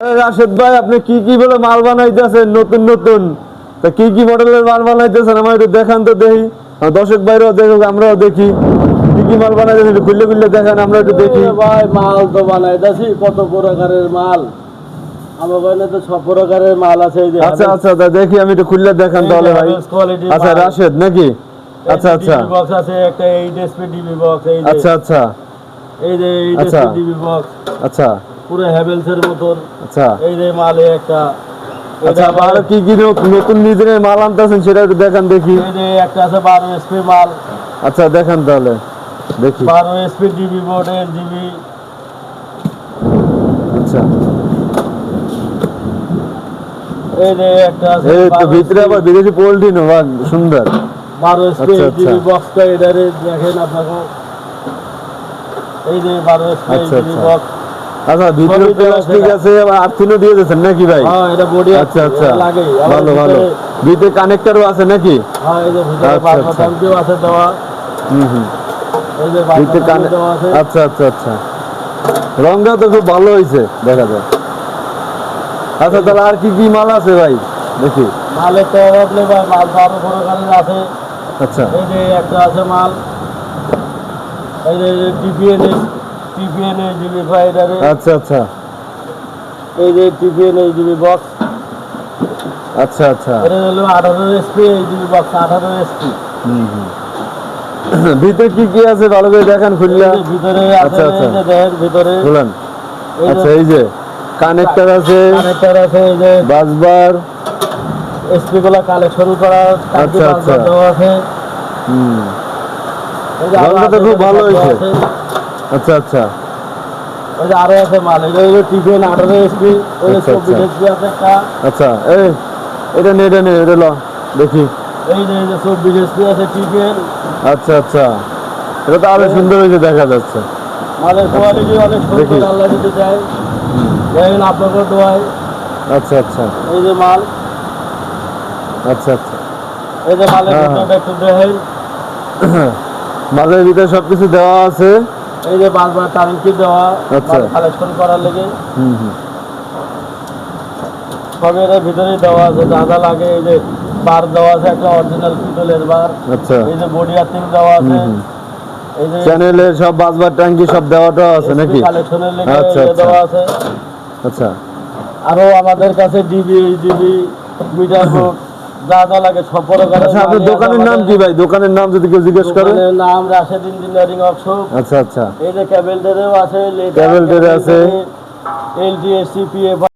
রাশেদ ভাই, আপনি কি কি বলে মাল বানাইতেছেন? নতুন নতুন তা কি কি মডেলের মাল বানাইতেছেন আমার একটু দেখান তো দেখি। দর্শক ভাইরাও দেখুক, আমরাও দেখি কি কি মাল বানাইতেছেন, একটু খুললে খুললে দেখান, আমরা একটু দেখি। ভাই মাল তো বানাইতেছি কত প্রকারের মাল, আমার কাছে তো সব প্রকারের মাল আছে। এই যে আচ্ছা আচ্ছা, তা দেখি, আমি একটু খুললে দেখান তাহলে ভাই। আচ্ছা রাশেদ নাকি? আচ্ছা আচ্ছা বক্স আছে একটা 8SP ডিবি বক্স। এই যে আচ্ছা আচ্ছা এই যে 8SP ডিবি বক্স, আচ্ছা পুরো হ্যাভেলসের মতন। আচ্ছা এই যে মালে একটা, আচ্ছা, আর কি কি নতুন ডিজাইনের মাল আনতেছেন সেটা একটু দেখান দেখি। এই যে একটা আছে 12SP মাল। আচ্ছা দেখান তাহলে দেখি। 12SP DB board 8GB। আচ্ছা, এই যে একটা আছে এই তো ভিতরে আবার বিদেশি পোল্ট্রি নো, বাহ সুন্দর। 12SP আচ্ছা, ডিবি আচ্ছা। বক্সটা এটারে দেখেন আপনাকে। এই যে 12SP আচ্ছা, ডিবি আচ্ছা। বক্স। আচ্ছা, ভিতরে সবই দেওয়া প্লাস্টিক আছে। আছে, আবার আর্থিনও দিয়ে দিয়েছেন নাকি ভাই? হ্যাঁ, এটা বডি আচ্ছা আচ্ছা, লাগে। ভালো ভালো। ভিতরে কানেক্টরও আছে নাকি? হ্যাঁ, এই যে ভিতরে আচ্ছা, বারবার আচ্ছা। টাঙ্কিও আছে দেওয়া। হুম। এই যে ভিতরে বারবার দেওয়া আছে। আচ্ছা আচ্ছা আচ্ছা, রংটা তো খুব ভালো হয়েছে দেখা যায়। আচ্ছা, তাহলে আর কি কি মাল আছে ভাই দেখি। মালের তো অভাব নেই ভাই, মাল তো আরো প্রকারের আছে। আচ্ছা এই যে একটা আছে মাল, এই যে টিপিএন জিবি ফাইডারে। আচ্ছা আচ্ছা এই যে টিপিএন জিবি বক্স। আচ্ছা আচ্ছা, এটা হলো 18SP জিবি বক্স, 18SP। ভিতরে কি কি আছে ভালো করে দেখান খুললা। ভিতরে আচ্ছা, আছে, আচ্ছা। এই যে দেখেন ভিতরে বলেন। আচ্ছা, এই যে কানেক্টর আছে, কানেক্টর আছে, এই যে বাসবার। এসপি গুলা কালেকশন করা আচ্ছা, আচ্ছা। দেওয়া আছে। হুম, এই যে আরো রংটা তো আছে, খুব ভালো দেওয়া হয়েছে। আছে। আচ্ছা আচ্ছা ওই যে আরো আছে মাল, এটা হলো টিপিএন 18SP। ওই যে আচ্ছা, 24SP আছে একটা। আচ্ছা, এটা নে এটা ল দেখি। এই যে 24SP আছে টিপিএন। আচ্ছা আচ্ছা, এটা তো আরো সুন্দর হয়েছে দেখা যাচ্ছে। মালের কোয়ালিটি অনেক দেখি। সুন্দর, আল্লাহ দিতে চায়। দেখেন আপনাকে দোয়াই। আচ্ছা আচ্ছা এই যে মাল, আচ্ছা আচ্ছা, এই যে মালের হ্যাঁ, ভিতরটা একটু দেখেন। মালের ভিতরে সবকিছু দেওয়া আছে। এই যে বারবার টার্কি দেওয়া, আচ্ছা। মাল কালেকশন করার লেগে হুম। সবই এর ভিতরে দেওয়া আছে, যা যা লাগে। এই যে বার দেওয়া আছে একটা অরিজিনাল পিতলের বার। আচ্ছা, এই যে বডি আর্থিং দেওয়া আছে। এই যে চ্যানেলের সব বাসবার ট্যাঙ্কি সব দেওয়াটাও আছে নাকি? কালেকশনের লেগে আচ্ছা, এই যে আচ্ছা। দেওয়া আছে। আচ্ছা আরো আমাদের কাছে ডিবি মিটার বোর্ড, যা যা লাগে সব প্রকারের আচ্ছা, আপনার মালই আছে দোকানের নাম আমাদের। কি ভাই? দোকানের নাম যদি কেউ জিজ্ঞেস করে। দোকানের নাম রাশেদ ইঞ্জিনিয়ারিং ওয়ার্কশপ। আচ্ছা আচ্ছা, এই যে ক্যাবেল ডেরেও আছে, ক্যাবেল ডেরে আছে। LTSC PF